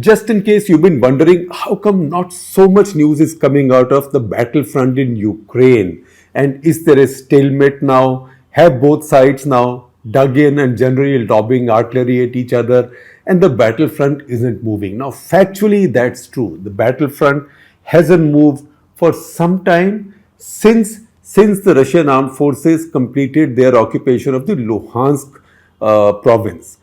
just in case you've been wondering how come not so much news is coming out of the battlefront in Ukraine, and is there a stalemate now? Have both sides now dug in and generally lobbing artillery at each other, and the battlefront isn't moving? Now, factually, that's true. The battlefront hasn't moved for some time since the Russian armed forces completed their occupation of the Luhansk province.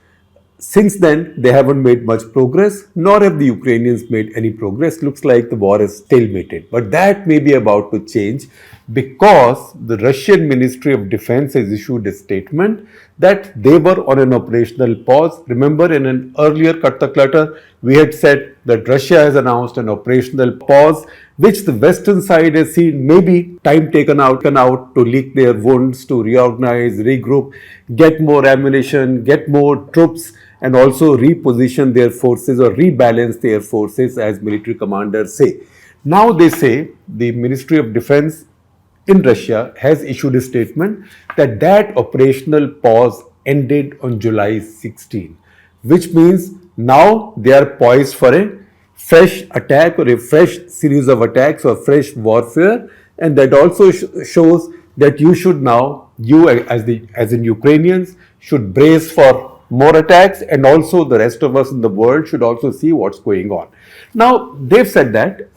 Since then, they haven't made much progress, nor have the Ukrainians made any progress. Looks like the war is stalemated. But that may be about to change because the Russian Ministry of Defense has issued a statement that they were on an operational pause. Remember, in an earlier Cut The Clutter, we had said that Russia has announced an operational pause, which the Western side has seen maybe time taken out to lick their wounds, to reorganize, regroup, get more ammunition, get more troops, and also reposition their forces or rebalance their forces, as military commanders say. Now they say the Ministry of Defense in Russia has issued a statement that operational pause ended on July 16, which means now they are poised for a fresh attack or a fresh series of attacks or fresh warfare, and that also shows that you should now, you as in Ukrainians, should brace for more attacks, and also the rest of us in the world should also see what's going on. Now, they've said that,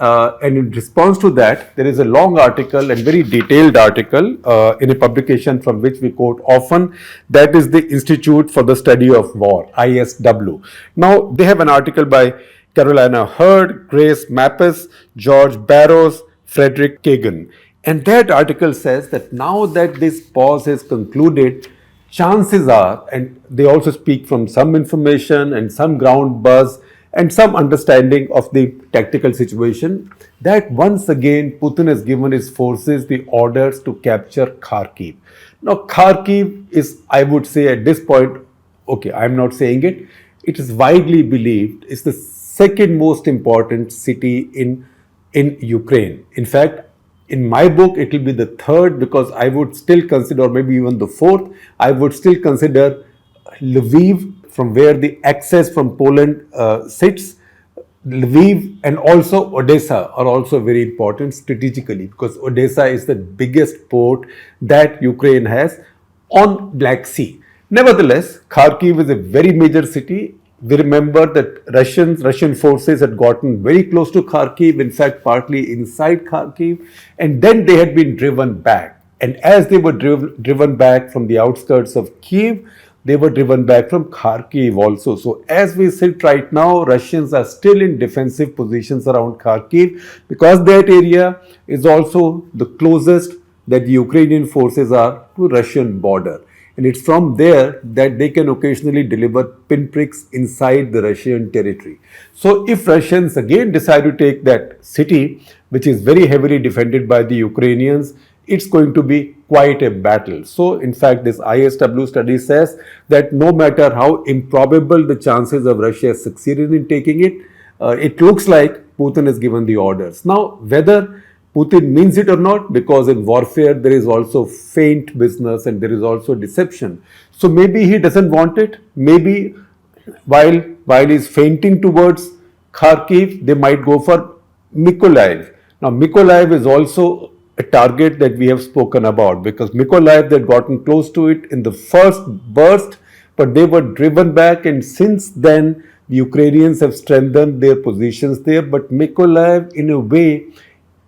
and in response to that, there is a long article and very detailed article in a publication from which we quote often, that is the Institute for the Study of War, ISW. Now, they have an article by Carolina Hurd, Grace Mappes, George Barrows, Frederick Kagan. And that article says that now that this pause has concluded, chances are, and they also speak from some information and some ground buzz and some understanding of the tactical situation, that once again Putin has given his forces the orders to capture Kharkiv. Now, Kharkiv is, I would say at this point, okay, I'm not saying it, it is widely believed is the second most important city in Ukraine. In fact, in my book, it will be the third, because I would still consider, or maybe even the fourth, I would still consider Lviv, from where the access from Poland sits. Lviv and also Odessa are also very important strategically, because Odessa is the biggest port that Ukraine has on Black Sea. Nevertheless, Kharkiv is a very major city. We remember that Russian forces had gotten very close to Kharkiv, in fact, partly inside Kharkiv, and then they had been driven back. And as they were driven back from the outskirts of Kiev, they were driven back from Kharkiv also. So as we sit right now, Russians are still in defensive positions around Kharkiv, because that area is also the closest that the Ukrainian forces are to Russian border. And it's from there that they can occasionally deliver pinpricks inside the Russian territory. So if Russians again decide to take that city, which is very heavily defended by the Ukrainians, it's going to be quite a battle. So in fact, this ISW study says that no matter how improbable the chances of Russia succeeding in taking it, it looks like Putin has given the orders. Now, whether Putin means it or not, because in warfare there is also feint business and there is also deception. So maybe he doesn't want it. Maybe while he's feinting towards Kharkiv, they might go for Mykolaiv. Now, Mykolaiv is also a target that we have spoken about, because Mykolaiv, they'd gotten close to it in the first burst, but they were driven back, and since then the Ukrainians have strengthened their positions there. But Mykolaiv, in a way,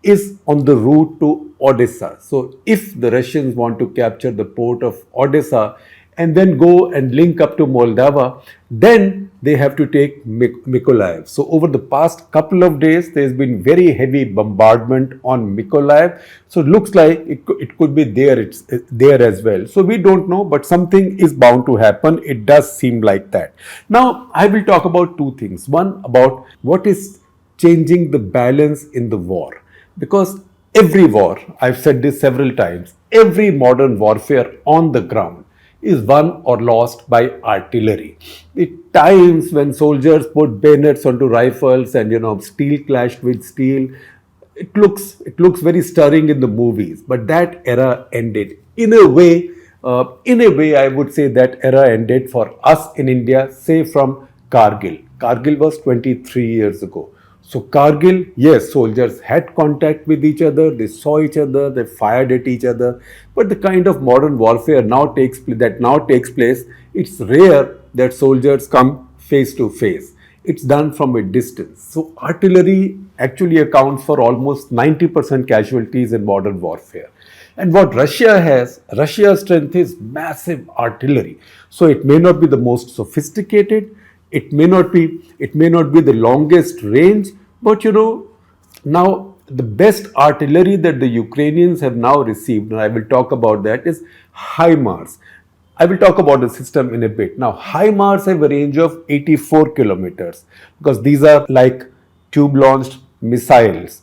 is on the route to Odessa. So if the Russians want to capture the port of Odessa and then go and link up to Moldova, then they have to take Mykolaiv. So over the past couple of days, there's been very heavy bombardment on Mykolaiv. So it looks like it could be there, it's there as well. So we don't know, but something is bound to happen. It does seem like that. Now, I will talk about two things. One, about what is changing the balance in the war. Because every war, I've said this several times, every modern warfare on the ground is won or lost by artillery. The times when soldiers put bayonets onto rifles and steel clashed with steel, it looks very stirring in the movies. But that era ended. In a way, I would say that era ended for us in India, say from Kargil. Kargil was 23 years ago. So Kargil, yes, soldiers had contact with each other, they saw each other, they fired at each other. But the kind of modern warfare now takes place, it's rare that soldiers come face to face. It's done from a distance. So artillery actually accounts for almost 90% casualties in modern warfare. And what Russia has, Russia's strength is massive artillery. So it may not be the most sophisticated, it may not be the longest range, but now the best artillery that the Ukrainians have now received, and I will talk about that, is HIMARs. I will talk about the system in a bit. Now, HIMARs have a range of 84 kilometers because these are like tube-launched missiles.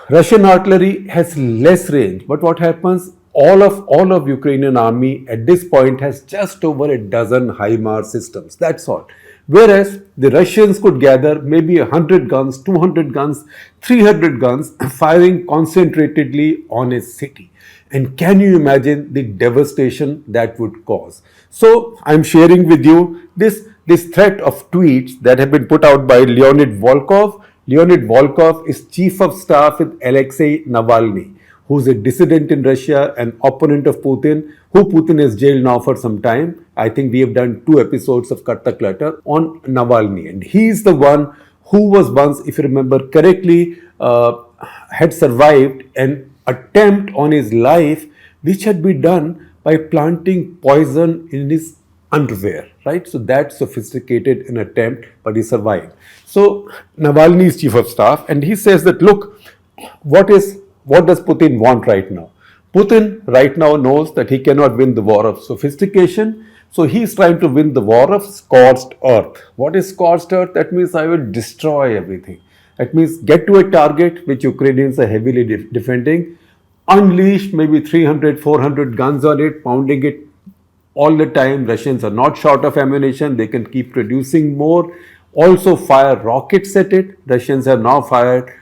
Russian artillery has less range, but what happens? All of Ukrainian army at this point has just over a dozen HIMARS systems. That's all. Whereas the Russians could gather maybe 100 guns, 200 guns, 300 guns firing concentratedly on a city. And can you imagine the devastation that would cause? So I'm sharing with you this threat of tweets that have been put out by Leonid Volkov. Leonid Volkov is chief of staff with Alexei Navalny, who's a dissident in Russia, an opponent of Putin, who Putin has jailed now for some time. I think we have done 2 episodes of Cut The Clutter on Navalny. And he's the one who was once, if you remember correctly, had survived an attempt on his life, which had been done by planting poison in his underwear, right? So that's sophisticated an attempt, but he survived. So Navalny is chief of staff, and he says that, look, what does Putin want right now? Putin right now knows that he cannot win the war of sophistication, so he's trying to win the war of scorched earth. What is scorched earth? That means I will destroy everything. That means get to a target which Ukrainians are heavily defending, unleash maybe 300, 400 guns on it, pounding it all the time. Russians are not short of ammunition. They can keep producing more. Also fire rockets at it. Russians have now fired,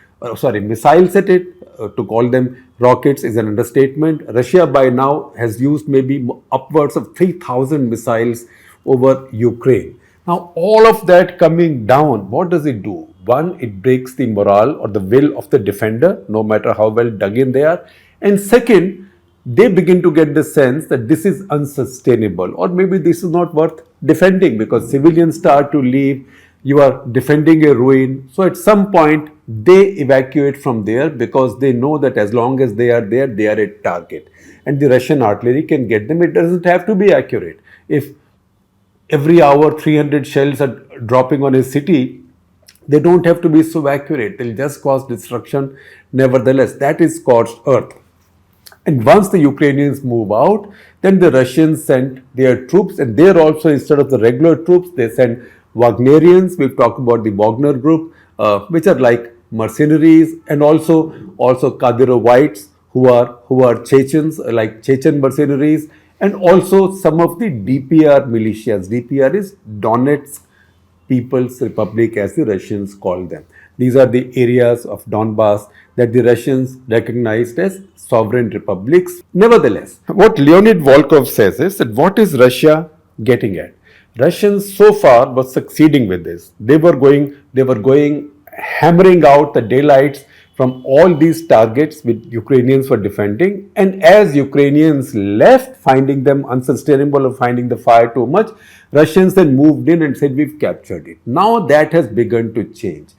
missiles at it. To call them rockets is an understatement. Russia by now has used maybe upwards of 3,000 missiles over Ukraine. Now all of that coming down, what does it do? One, it breaks the morale or the will of the defender, no matter how well dug in they are. And second, they begin to get the sense that this is unsustainable, or maybe this is not worth defending, because civilians start to leave. You are defending a ruin. So at some point, they evacuate from there because they know that as long as they are there, they are a target. And the Russian artillery can get them. It doesn't have to be accurate. If every hour 300 shells are dropping on a city, they don't have to be so accurate. They'll just cause destruction nevertheless. That is scorched earth. And once the Ukrainians move out, then the Russians send their troops, and there also, instead of the regular troops, they send Wagnerians. We've talked about the Wagner group, which are like mercenaries, and also Kadyrovites, who are Chechens, like Chechen mercenaries, and also some of the DPR militias. DPR is Donetsk People's Republic, as the Russians call them. These are the areas of Donbass that the Russians recognized as sovereign republics. Nevertheless, what Leonid Volkov says is that what is Russia getting at? Russians so far were succeeding with this. They were going hammering out the daylights from all these targets which Ukrainians were defending. And as Ukrainians left, finding them unsustainable or finding the fire too much, Russians then moved in and said, we've captured it. Now that has begun to change.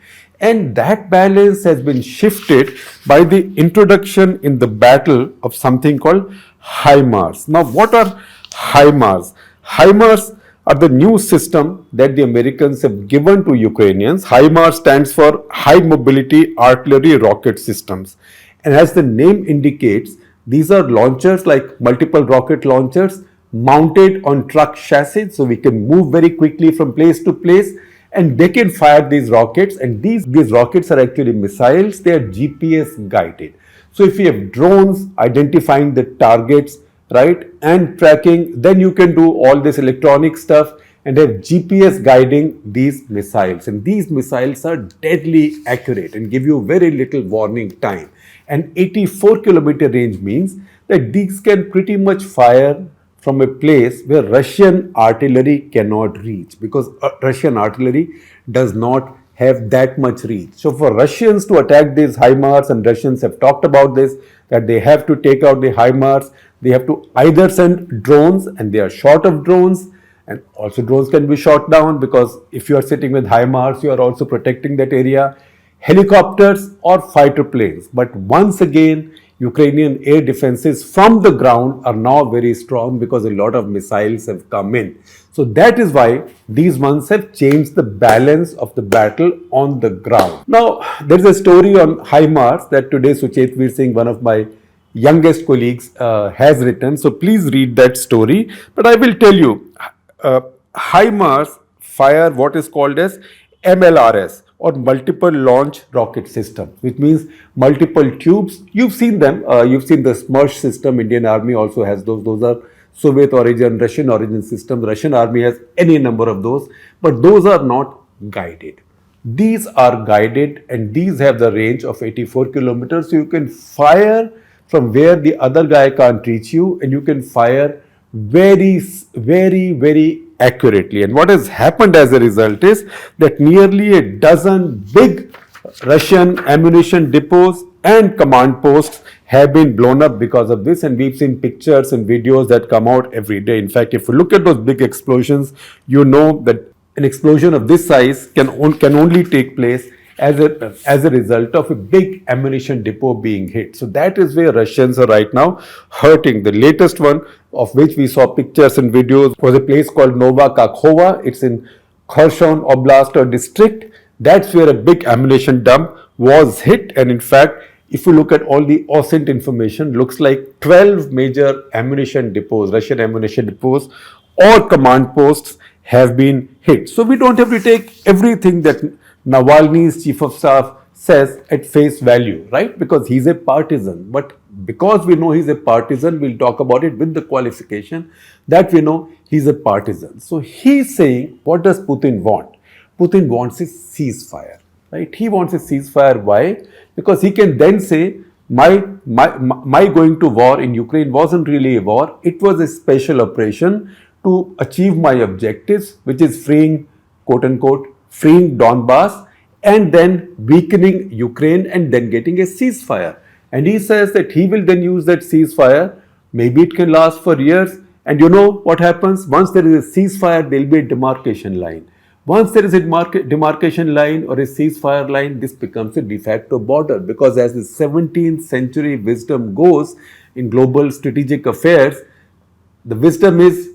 And that balance has been shifted by the introduction in the battle of something called HIMARs. Now, what are HIMARs? HIMARs are the new system that the Americans have given to Ukrainians. HIMARS stands for High Mobility Artillery Rocket Systems. And as the name indicates, these are launchers, like multiple rocket launchers, mounted on truck chassis, so we can move very quickly from place to place. And they can fire these rockets, and these rockets are actually missiles. They are GPS guided. So if you have drones identifying the targets, right, and tracking, then you can do all this electronic stuff and have GPS guiding these missiles. And these missiles are deadly accurate and give you very little warning time. And 84 kilometer range means that these can pretty much fire from a place where Russian artillery cannot reach, because Russian artillery does not have that much reach. So for Russians to attack these HIMARs, and Russians have talked about this, that they have to take out the HIMARs, they have to either send drones, and they are short of drones, and also drones can be shot down, because if you are sitting with HIMARS, you are also protecting that area, helicopters or fighter planes. But once again, Ukrainian air defenses from the ground are now very strong because a lot of missiles have come in. So that is why these ones have changed the balance of the battle on the ground. Now, there is a story on HIMARS that today Suchetveer Singh, one of my youngest colleagues, has written. So please read that story. But I will tell you, HIMARS fire what is called as MLRS, or multiple launch rocket system, which means multiple tubes. You've seen them. You've seen the Smersh system. Indian Army also has those. Those are Soviet origin, Russian origin systems. Russian Army has any number of those, but those are not guided. These are guided, and these have the range of 84 kilometers. So you can fire from where the other guy can't reach you, and you can fire very, very, very accurately. And what has happened as a result is that nearly a dozen big Russian ammunition depots and command posts have been blown up because of this, and we've seen pictures and videos that come out every day. In fact, if you look at those big explosions, you know that an explosion of this size can only take place as a result of a big ammunition depot being hit. So that is where Russians are right now hurting. The latest one, of which we saw pictures and videos, was a place called Nova Kakhovka. It's in Kherson Oblast or district. That's where a big ammunition dump was hit. And in fact, if you look at all the OSINT information, looks like 12 major ammunition depots, Russian ammunition depots or command posts have been hit. So we don't have to take everything that Navalny's chief of staff says at face value, right? Because he's a partisan. But because we know he's a partisan, we'll talk about it with the qualification that we know he's a partisan. So he's saying, what does Putin want? Putin wants a ceasefire, right? He wants a ceasefire. Why? Because he can then say, my going to war in Ukraine wasn't really a war. It was a special operation to achieve my objectives, which is freeing, quote unquote, freeing Donbass, and then weakening Ukraine, and then getting a ceasefire. And he says that he will then use that ceasefire. Maybe it can last for years. And you know what happens? Once there is a ceasefire, there will be a demarcation line. Once there is a demarcation line or a ceasefire line, this becomes a de facto border, because as the 17th century wisdom goes in global strategic affairs, the wisdom is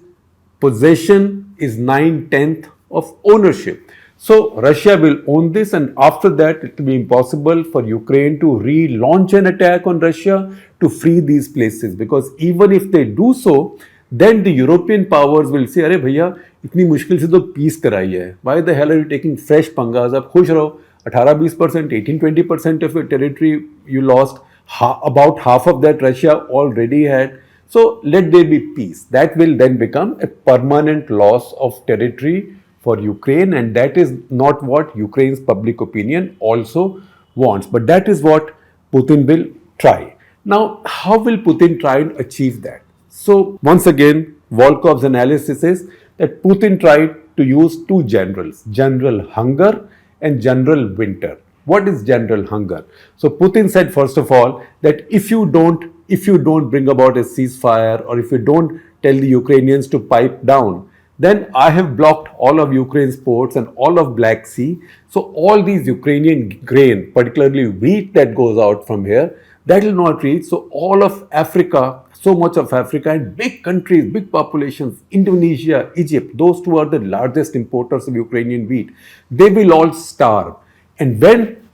possession is 9/10 of ownership. So Russia will own this, and after that it will be impossible for Ukraine to relaunch an attack on Russia to free these places, because even if they do so, then the European powers will say, अरे भैया इतनी मुश्किल से तो piece कराई है, why the hell are you taking fresh पंगास? आप खुश रहो, 18-20%, 18-20% of your territory you lost, about half of that Russia already had. So let there be peace. That will then become a permanent loss of territory for Ukraine, and that is not what Ukraine's public opinion also wants. But that is what Putin will try. Now, how will Putin try and achieve that? So once again, Volkov's analysis is that Putin tried to use two generals, General Hunger and General Winter. What is General Hunger? So Putin said, first of all, that if you don't bring about a ceasefire, or if you don't tell the Ukrainians to pipe down, then I have blocked all of Ukraine's ports and all of Black Sea. So all these Ukrainian grain, particularly wheat that goes out from here, that will not reach. So all of Africa, so much of Africa, and big countries, big populations, Indonesia, Egypt, those two are the largest importers of Ukrainian wheat. They will all starve. And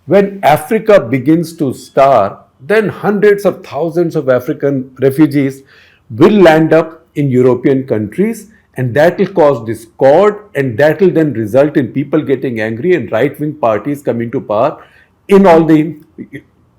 when Africa begins to starve, then hundreds of thousands of African refugees will land up in European countries, and that will cause discord, and that will then result in people getting angry and right-wing parties coming to power in all the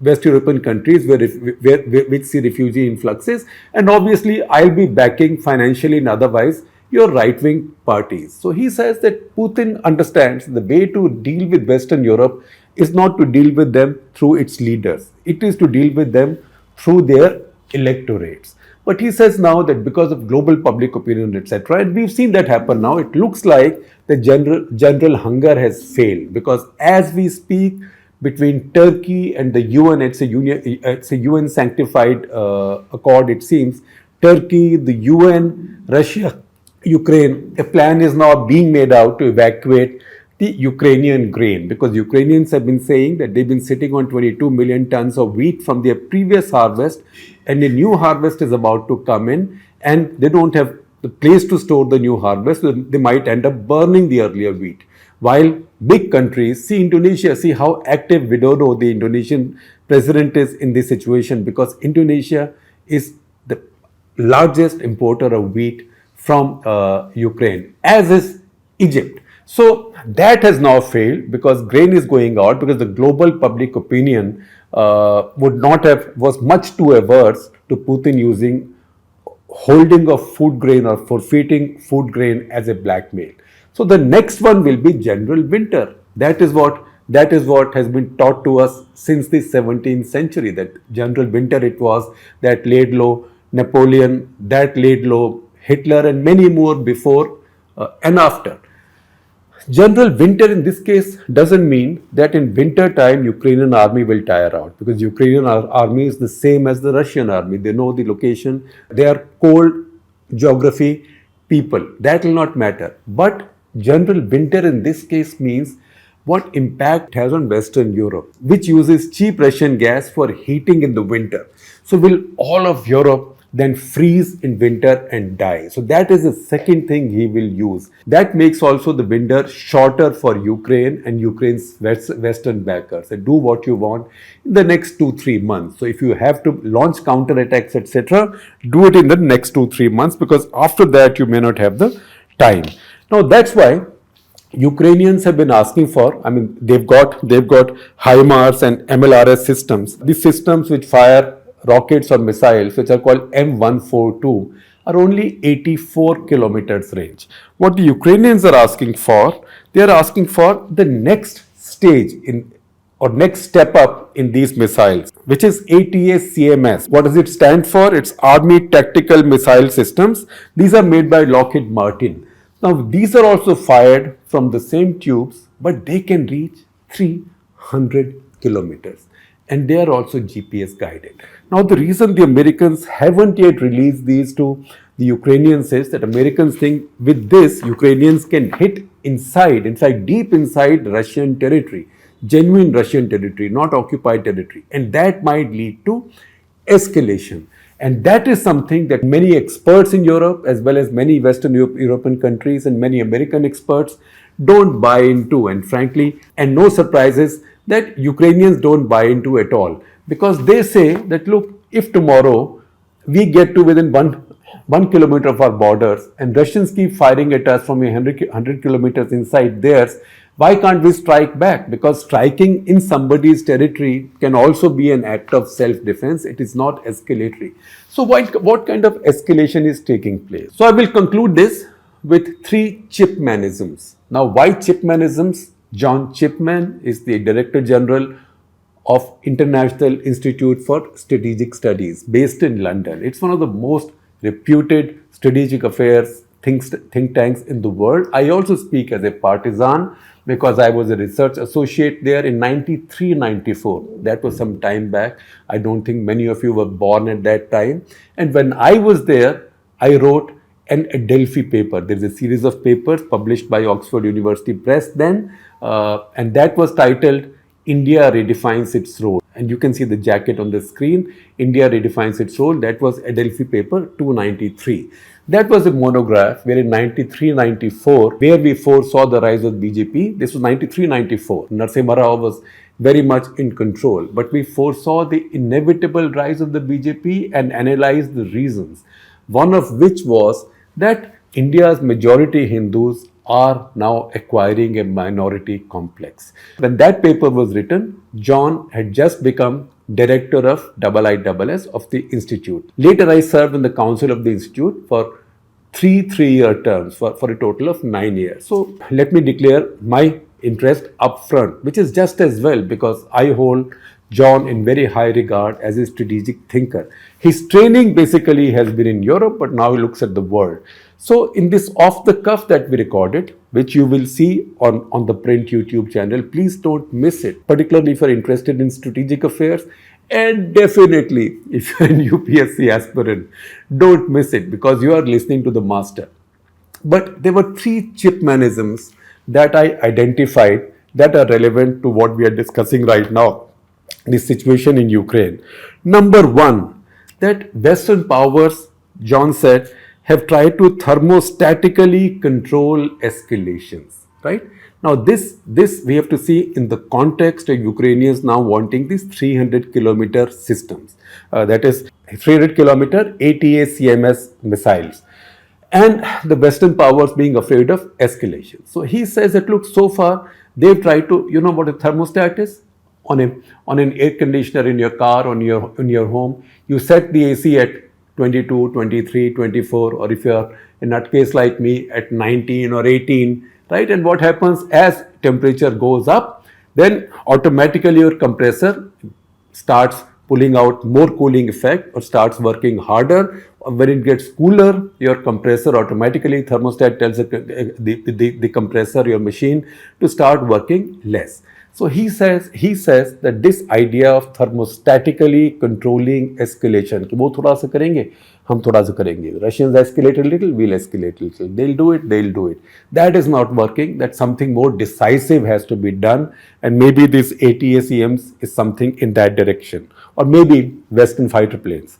West European countries which see refugee influxes. And obviously, I'll be backing financially and otherwise your right-wing parties. So he says that Putin understands the way to deal with Western Europe is not to deal with them through its leaders. It is to deal with them through their electorates. But he says now that because of global public opinion, etc., and we've seen that happen now, it looks like the general hunger has failed, because as we speak, between Turkey and the UN, it's a UN sanctified accord. It seems Turkey, the UN, Russia, Ukraine, a plan is now being made out to evacuate the Ukrainian grain, because Ukrainians have been saying that they've been sitting on 22 million tons of wheat from their previous harvest, and a new harvest is about to come in, and they don't have the place to store the new harvest, so they might end up burning the earlier wheat. While big countries, see Indonesia, see how active Widodo, the Indonesian president, is in this situation, because Indonesia is the largest importer of wheat from Ukraine, as is Egypt. So that has now failed because grain is going out, because the global public opinion was much too averse to Putin using holding of food grain or forfeiting food grain as a blackmail. So the next one will be general winter. That is what has been taught to us since the 17th century. That general winter it was that laid low Napoleon, that laid low Hitler, and many more before and after. General winter in this case doesn't mean that in winter time Ukrainian army will tire out, because Ukrainian army is the same as the Russian army. They know the location. They are cold geography people. That will not matter. But general winter in this case means what impact it has on Western Europe, which uses cheap Russian gas for heating in the winter. So will all of Europe then freeze in winter and die? So that is the second thing he will use. That makes also the winter shorter for Ukraine and Ukraine's Western backers. So do what you want in the next 2-3 months. So if you have to launch counterattacks, etc., do it in the next 2-3 months, because after that you may not have the time. Now that's why Ukrainians have been asking for, they've got HIMARs and MLRS systems. These systems which fire rockets or missiles, which are called M142, are only 84 kilometers range. What the Ukrainians are asking for, they are asking for the next stage or next step up in these missiles, which is ATACMS. What does it stand for? It's Army Tactical Missile Systems. These are made by Lockheed Martin. Now, these are also fired from the same tubes, but they can reach 300 kilometers. And they are also GPS guided. Now, the reason the Americans haven't yet released these to the Ukrainians is that Americans think with this, Ukrainians can hit deep inside Russian territory, genuine Russian territory, not occupied territory. And that might lead to escalation. And that is something that many experts in Europe, as well as many Western European countries and many American experts, don't buy into. And frankly, and no surprises, that Ukrainians don't buy into at all. Because they say that, look, if tomorrow we get to within one kilometer of our borders and Russians keep firing at us from 100 kilometers inside theirs, why can't we strike back? Because striking in somebody's territory can also be an act of self-defense. It is not escalatory. So what kind of escalation is taking place? So I will conclude this with 3 Chipmanisms. Now, why Chipmanisms? John Chipman is the Director General of International Institute for Strategic Studies based in London. It's one of the most reputed strategic affairs think tanks in the world. I also speak as a partisan because I was a research associate there in 93-94. That was some time back. I don't think many of you were born at that time. And when I was there, I wrote an Adelphi paper. There's a series of papers published by Oxford University Press then, and that was titled India Redefines Its Role. And you can see the jacket on the screen. India Redefines Its Role. That was Adelphi paper 293. That was a monograph where in 93-94, where we foresaw the rise of BJP. This was 93-94. Narasimha Rao was very much in control. But we foresaw the inevitable rise of the BJP and analyzed the reasons. One of which was that India's majority Hindus are now acquiring a minority complex. When that paper was written, John had just become director of IISS of the institute. Later, I served in the council of the institute for three-year terms for a total of 9 years. So let me declare my interest up front, which is just as well because I hold John in very high regard as a strategic thinker. His training basically has been in Europe, but now he looks at the world. So in this off the cuff that we recorded, which you will see on the Print YouTube channel, please don't miss it, particularly if you're interested in strategic affairs. And definitely, if you're an UPSC aspirant, don't miss it because you are listening to the master. But there were three chip mechanisms that I identified that are relevant to what we are discussing right now, the situation in Ukraine. Number one, that Western powers, John said, have tried to thermostatically control escalations, right? Now, this we have to see in the context of Ukrainians now wanting these 300-kilometer systems, that is 300-kilometer ATACMS missiles, and the Western powers being afraid of escalation. So he says that look, so far they've tried to, you know what a thermostat is? On an air conditioner in your car, on your home, you set the AC at 22, 23, 24, or if you're a nutcase like me at 19 or 18, right? And what happens as temperature goes up, then automatically your compressor starts pulling out more cooling effect or starts working harder. When it gets cooler, your compressor automatically, thermostat tells the compressor, your machine, to start working less. So he says that this idea of thermostatically controlling escalation, कि वो थोड़ा सा करेंगे, हम थोड़ा सा करेंगे. Russians escalate a little, we'll escalate a little. They'll do it. That is not working. That something more decisive has to be done, and maybe this ATACMs is something in that direction, or maybe Western fighter planes.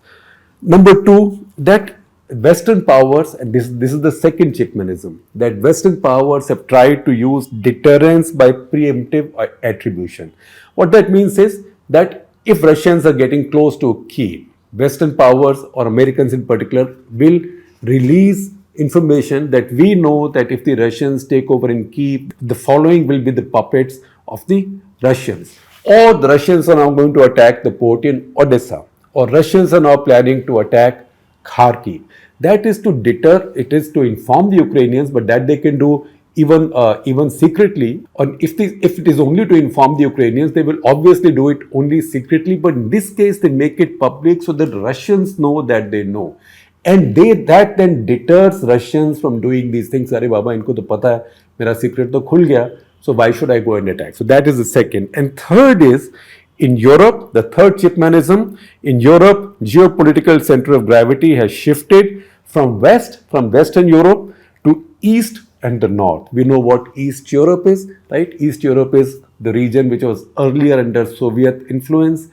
Number two, that Western powers, and this is the second chip mechanism, that Western powers have tried to use deterrence by preemptive attribution. What that means is that if Russians are getting close to Kyiv, Western powers or Americans in particular will release information that we know that if the Russians take over in Kyiv, the following will be the puppets of the Russians. Or the Russians are now going to attack the port in Odessa, or Russians are now planning to attack Kharkiv. That is to deter, it is to inform the Ukrainians, but that they can do even secretly. Or if it is only to inform the Ukrainians, they will obviously do it only secretly. But in this case, they make it public so that Russians know that they know. And that then deters Russians from doing these things. Arey Baba, inko to pata hai, mera secret to khul gaya, so why should I go and attack? So that is the second. And third is, in Europe, the third chip mechanism, in Europe, geopolitical center of gravity has shifted from Western Europe to East and the North. We know what East Europe is, right? East Europe is the region which was earlier under Soviet influence.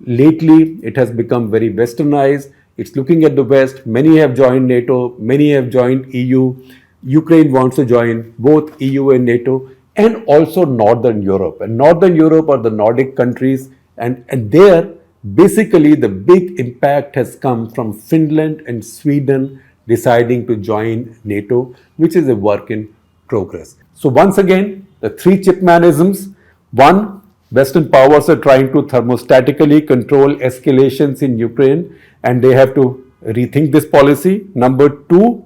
Lately, it has become very westernized. It's looking at the West. Many have joined NATO, many have joined EU. Ukraine wants to join both EU and NATO, and also Northern Europe. And Northern Europe are the Nordic countries, and there basically the big impact has come from Finland and Sweden deciding to join NATO, which is a work in progress. So once again, the three chip mechanisms. One, Western powers are trying to thermostatically control escalations in Ukraine, and they have to rethink this policy. Number two,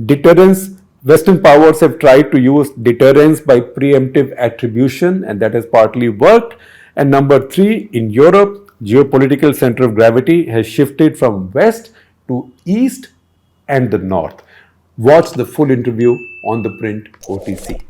deterrence. Western powers have tried to use deterrence by preemptive attribution, and that has partly worked. And number three, in Europe, geopolitical center of gravity has shifted from West to East and the North. Watch the full interview on the Print OTC.